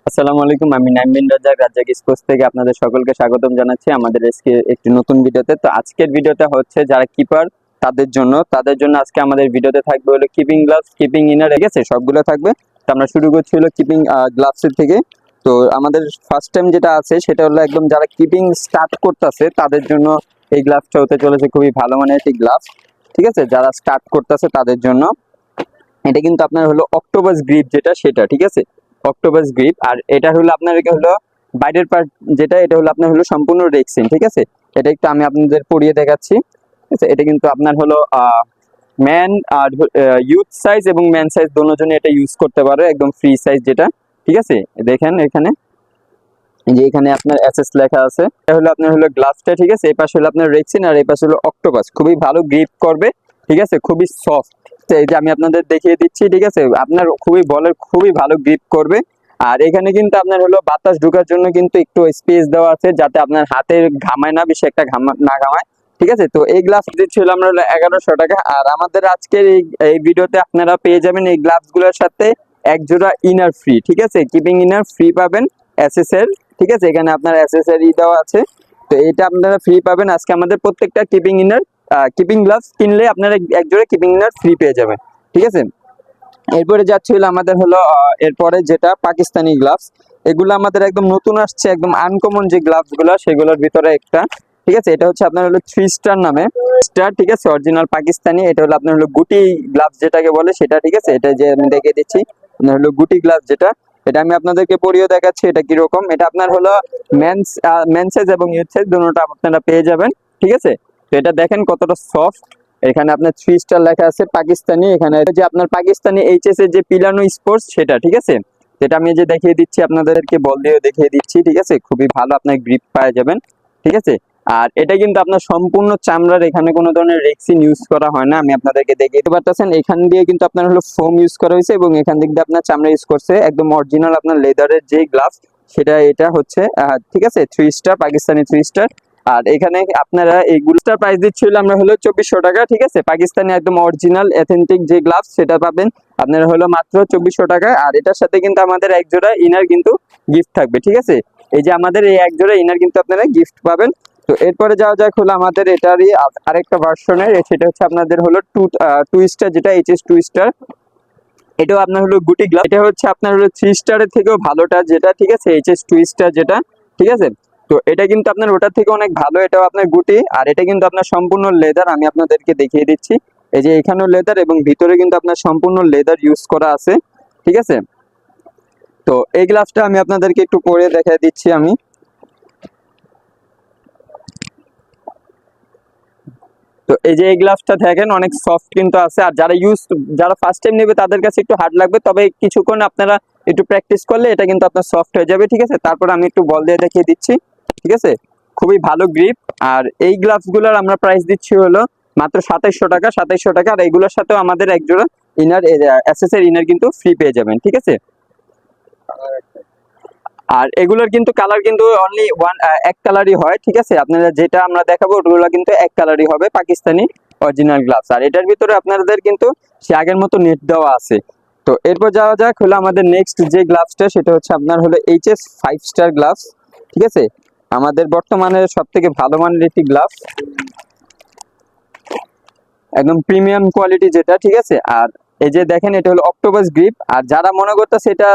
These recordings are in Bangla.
আসসালামু আলাইকুম, আমি নাইমিন রাজ্জাক স্পোর্টস থেকে আপনাদের সকলকে স্বাগতম জানাচ্ছি আমাদের আজকে একটি নতুন ভিডিওতে। তো আজকের ভিডিওটা হচ্ছে যারা কিপার তাদের জন্য আজকে আমাদের ভিডিওতে থাকবে হলো কিপিং গ্লাভস, কিপিং ইনার, ঠিক আছে, সবগুলো থাকবে। তো আমরা শুরু করছি হলো কিপিং গ্লাভসের থেকে। তো আমাদের ফার্স্ট টাইম যেটা আছে সেটা হলো একদম যারা কিপিং স্টার্ট করতেছে তাদের জন্য এই গ্লাভসটা হতে চলেছে খুবই ভালো মানের একটি গ্লাভস, ঠিক আছে, যারা স্টার্ট করতেছে তাদের জন্য। এটা কিন্তু আপনার হলো অক্টোপাস গ্রিপ যেটা সেটা, ঠিক আছে, অক্টোপাস গ্রিপ। আর এটা হলো আপনার হলো বাইরের পার্ট যেটা, এটা হলো আপনার হলো সম্পূর্ণ রেক্সিন, ঠিক আছে। এটা একটু আমি আপনাদের পরিয়ে দেখাচ্ছি, ঠিক আছে। এটা কিন্তু আপনার হলো ম্যান আর ইউথ সাইজ এবং ম্যান সাইজ দোনোর জন্য এটা ইউজ করতে পারে, একদম ফ্রি সাইজ যেটা, ঠিক আছে। দেখেন এখানে যে এখানে আপনার এসএস লেখা আছে, এটা হলো আপনার হলো গ্লাভসটা, ঠিক আছে। এই পাশে হলো আপনার রেক্সিন আর এই পাশে হলো অক্টোপাস, খুবই ভালো গ্রিপ করবে, ঠিক আছে, খুবই সফট। এই যে আমি আপনাদের দেখিয়ে দিচ্ছি, ঠিক আছে, আপনার খুবই ভালো গ্রিপ করবে। আর এখানে কিন্তু আপনার হলো বাতাস ঢোকার জন্য কিন্তু একটু স্পেস দেওয়া আছে, যাতে আপনার হাতে ঘামায় না, বেশি একটা না ঘামায়, ঠিক আছে। তো এই গ্লাভস দিচ্ছিল আমরা হলো 1100 টাকা। আর আমাদের আজকের এই ভিডিওতে আপনারা পেয়ে যাবেন এই গ্লাভস গুলোর সাথে এক জোড়া ইনার ফ্রি, ঠিক আছে, কিপিং ইনার ফ্রি পাবেন এসএস এর, ঠিক আছে। এখানে আপনার অ্যাক্সেসরি দেওয়া আছে, তো এটা আপনারা ফ্রি পাবেন আজকে। আমাদের প্রত্যেকটা কিপিং গ্লাভস কিনলে আপনারা এক জোড়া কিপিং ইনার ফ্রি পেয়ে যাবেন, ঠিক আছে। এরপরে যাচ্ছিল আমাদের হলো এরপরে যেটা পাকিস্তানি গ্লাভস। এগুলো আমাদের একদম নতুন আসছে, একদম আনকমন যে গ্লাভস গুলো সেগুলোর ভিতরে একটা, ঠিক আছে। এটা হচ্ছে আপনার হলো 3 স্টার নামে স্টার, ঠিক আছে, অরিজিনাল পাকিস্তানি। এটা হলো আপনার হলো গুটি গ্লাভস যেটাকে বলে সেটা, ঠিক আছে। এটা যে আমি দেখিয়ে দিচ্ছি আপনার হলো গুটি গ্লাভস যেটা, এটা আমি আপনাদেরকে পরিয়ে দেখাচ্ছি এটা কিরকম। এটা আপনার হলো মেন সাইজ এবং ইউথ সাইজ দুটোটা আপনারা পেয়ে যাবেন, ঠিক আছে। তো এটা দেখেন কতটা সফট। এখানে আপনার 3 স্টার লেখা আছে পাকিস্তানি। এখানে যে আপনার পাকিস্তানি এইচএস এর যে পিলানো স্পোর্টস সেটা, ঠিক আছে। যেটা আমি যে দেখিয়ে দিচ্ছি আপনাদেরকে, বল দিয়ে দেখিয়ে দিচ্ছি, ঠিক আছে, খুবই ভালো আপনার গ্রিপ পাওয়া যাবেন, ঠিক আছে। আর এটা কিন্তু আপনার সম্পূর্ণ চামড়ার, এখানে কোনো ধরনের রেক্সিন ইউজ করা হয় না। আমি আপনাদেরকে দেখিয়ে দিতে পারতেছেন, এখান দিয়ে কিন্তু আপনার হলো ফোম ইউজ করা হয়েছে এবং এখান দিক দিয়ে আপনার চামড়া ইউজ করছে, একদম অরিজিনাল আপনার লেদারের যে গ্লাভস সেটা। এটা হচ্ছে ঠিক আছে 3 স্টার পাকিস্তানি 3 স্টার। আর এখানে আপনারা এইগুলোটার প্রাইস দিচ্ছিল আমরা হলো 2400 টাকা, ঠিক আছে। পাকিস্তানি একদম অরিজিনাল অথেন্টিক যে গ্লাভস সেটা পাবেন আপনারা হলো মাত্র 2400 টাকা। আর এটার সাথে কিন্তু আমাদের এক জোড়া ইনার কিন্তু গিফট থাকবে, ঠিক আছে। এই যে আমাদের এই এক জোড়া ইনার কিন্তু আপনারা গিফট পাবেন। তো এরপরে যাওয়া যাক হলো আমাদের এটারই আরেকটা ভার্সনের, সেটা হচ্ছে আপনাদের হলো টু স্টার যেটা HS 2 স্টার। এটাও আপনার হলো গুটি গ্লাভ। এটা হচ্ছে আপনার হলো 3 স্টারের থেকেও ভালোটা যেটা, ঠিক আছে, HS 2 স্টার যেটা, ঠিক আছে। তো এটা কিন্তু আপনার ওটার থেকে অনেক ভালো, এটাও আপনার গুটি। আর এটা কিন্তু আপনার সম্পূর্ণ লেদার, আমি আপনাদেরকে দেখিয়ে দিচ্ছি। এই যে এখানেও লেদার এবং ভিতরে কিন্তু আপনার সম্পূর্ণ লেদার ইউজ করা আছে, ঠিক আছে। তো এই গ্লাভসটা আমি আপনাদেরকে একটু পরে দেখিয়ে দিচ্ছি আমি। তো এই যে এই গ্লাভসটা দেখেন অনেক সফট কিন্তু আছে। আর যারা ফার্স্ট টাইম নেবে তাদের কাছে একটু হার্ড লাগবে, তবে কিছুক্ষণ আপনারা একটু প্র্যাকটিস করলে এটা কিন্তু আপনার সফট হয়ে যাবে, ঠিক আছে। তারপর আমি একটু বল দিয়ে দেখিয়ে দিচ্ছি, ঠিক আছে, খুবই ভালো গ্রিপ। আর এই গ্লাভস গুলোর আমরা প্রাইস দিচ্ছি হলো মাত্র 2700 টাকা, 2700 টাকা। আর এইগুলোর সাথেও আমাদের একজোড়া ইনার এসএস এর ইনার কিন্তু ফ্রি পেয়ে যাবেন, ঠিক আছে। আর এগুলোর কিন্তু কালার কিন্তু অনলি এক কালারই হয়, ঠিক আছে। আপনারা যেটা আমরা দেখাবো ওগুলো কিন্তু এক কালারই হবে, পাকিস্তানি অরিজিনাল গ্লাভস। আর এটার ভিতরে আপনাদের কিন্তু সে আগের মতো নেট দেওয়া আছে। তো এরপর যাওয়া যাক হলো আমাদের নেক্সট যে গ্লাভসটা, সেটা হচ্ছে আপনার হলো HS 5 স্টার গ্লাভস, ঠিক আছে। আমাদের বর্তমানে সব থেকে ভালো মানের একটি গ্লাভস, একদম প্রিমিয়াম কোয়ালিটি যেটা, ঠিক আছে। আর এই যে দেখেন এটা হলো অক্টোপাস গ্রিপ। আর যারা মনে করতেছে এটা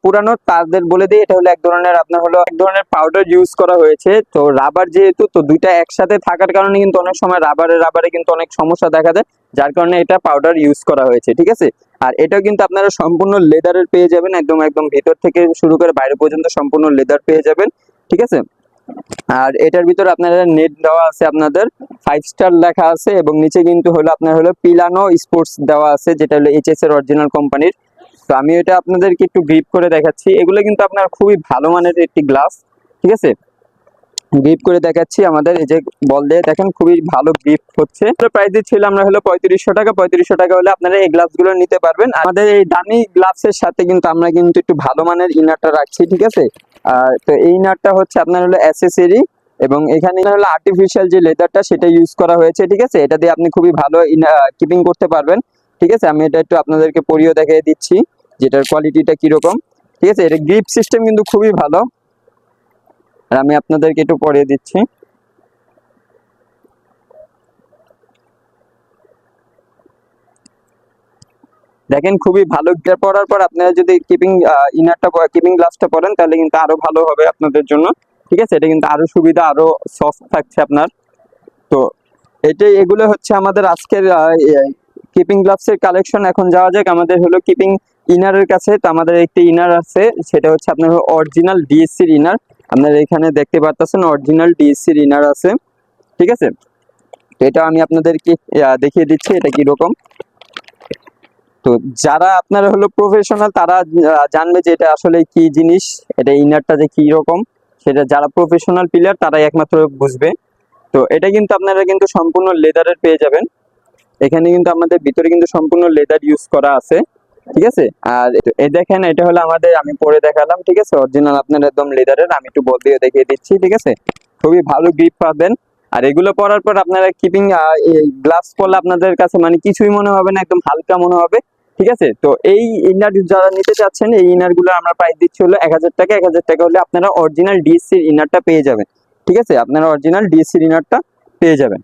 পুরানো তাদের বলে দিই, এটা হলো এক ধরনের পাউডার ইউজ করা হয়েছে। তো রাবার যেহেতু, তো দুইটা একসাথে থাকার কারণে কিন্তু অনেক সময় রাবারে কিন্তু অনেক সমস্যা দেখা যায়, যার কারণে এটা পাউডার ইউজ করা হয়েছে, ঠিক আছে। আর এটাও কিন্তু আপনারা সম্পূর্ণ লেদারের পেয়ে যাবেন, একদম একদম ভিতর থেকে শুরু করে বাইরে পর্যন্ত সম্পূর্ণ লেদার পেয়ে যাবেন, ঠিক আছে। আর এটার ভিতরে আপনাদের নেট দেওয়া আছে, আপনাদের 5 স্টার লেখা আছে এবং নিচে কিন্তু হলো আপনার হলো পিলানো স্পোর্টস দেওয়া আছে, যেটা হলো এইচএস এর অরিজিনাল কোম্পানির। তো আমি এটা আপনাদেরকে একটু গ্রিপ করে দেখাচ্ছি। এগুলো কিন্তু আপনার খুবই ভালো মানের একটি গ্লাস, ঠিক আছে। গ্রিপ করে দেখাচ্ছি, আমাদের এই যে বল দিয়ে দেখেন খুবই ভালো গ্রিপ হচ্ছে। প্রাইস দিচ্ছিল আমরা হলো 3500 টাকা। 3500 টাকা হলে আপনারা এই গ্লাভস গুলো নিতে পারবেন। আমাদের এই দামি গ্লাভসের সাথে কিন্তু আমরা কিন্তু একটু ভালো মানের ইনারটা রাখছি, ঠিক আছে। তো এই ইনারটা হচ্ছে আপনার হলো অ্যাসেসরি এবং এখানে হলো আর্টিফিশিয়াল যে লেদারটা সেটা ইউজ করা হয়েছে, ঠিক আছে। এটা দিয়ে আপনি খুবই ভালো কিপিং করতে পারবেন, ঠিক আছে। আমি এটা একটু আপনাদেরকে পরিয়ে দেখিয়ে দিচ্ছি যেটার কোয়ালিটিটা কিরকম। ঠিক আছে, এটা গ্রিপ সিস্টেম কিন্তু খুবই ভালো। আর আমি আপনাদেরকে একটু পরিয়ে দিচ্ছি। দেখেন খুবই ভালো, গিয়ার পরার পর আপনারা যদি কিপিং গ্লাভসটা পরেন তাহলে কিন্তু আরো ভালো হবে আপনাদের জন্য। ঠিক আছে, এটা কিন্তু আরো সুবিধা, আরো সফট থাকছে আপনার। তো এগুলো হচ্ছে আমাদের আজকের কিপিং গ্লাভস এর কালেকশন। এখন যাওয়া যাক আমাদের হলো কিপিং ইনারের কাছে। তো আমাদের একটি ইনার আছে, সেটা হচ্ছে আপনার অরিজিনাল ডিএসসির ইনার। আপনারা এখানে দেখতে পাচ্ছেন অরিজিনাল ডিএসসির ইনার আছে। ঠিক আছে, তো এটা আমি আপনাদেরকে দেখিয়ে দিচ্ছি এটা কি রকম। তো যারা আপনারা হলো প্রফেশনাল তারা জানবে যে এটা আসলে কি জিনিস, এটা ইনারটা যে কি রকম, সেটা যারা প্রফেশনাল প্লেয়ার তারাই একমাত্র বুঝবে। তো এটা কিন্তু আপনারা কিন্তু সম্পূর্ণ লেদারের পেয়ে যাবেন। এখানে কিন্তু আমাদের ভিতরে কিন্তু সম্পূর্ণ লেদার ইউজ করা আছে। ঠিক আছে, আর এই দেখেন এটা হলো আমাদের, আমি পরে দেখালাম। ঠিক আছে, অরিজিনাল আপনার একদম লেদারের, আমি একটু বল দিয়ে দেখিয়ে দিচ্ছি। ঠিক আছে, খুবই ভালো গ্রিপ পাবেন। আর এগুলো পরার পর আপনারা কিপিং গ্লাভস পরলে আপনাদের কাছে মানে কিছুই মনে হবে না, একদম হালকা মনে হবে। ঠিক আছে, তো এই ইনার যারা নিতে চাচ্ছেন, এই ইনার গুলো আমরা প্রাইস দিচ্ছি হলো 1000 টাকা। 1000 টাকা হলে আপনারা অরিজিনাল ডিএসসির ইনারটা পেয়ে যাবেন। ঠিক আছে, আপনারা অরিজিনাল ডিএসসির ইনারটা পেয়ে যাবেন।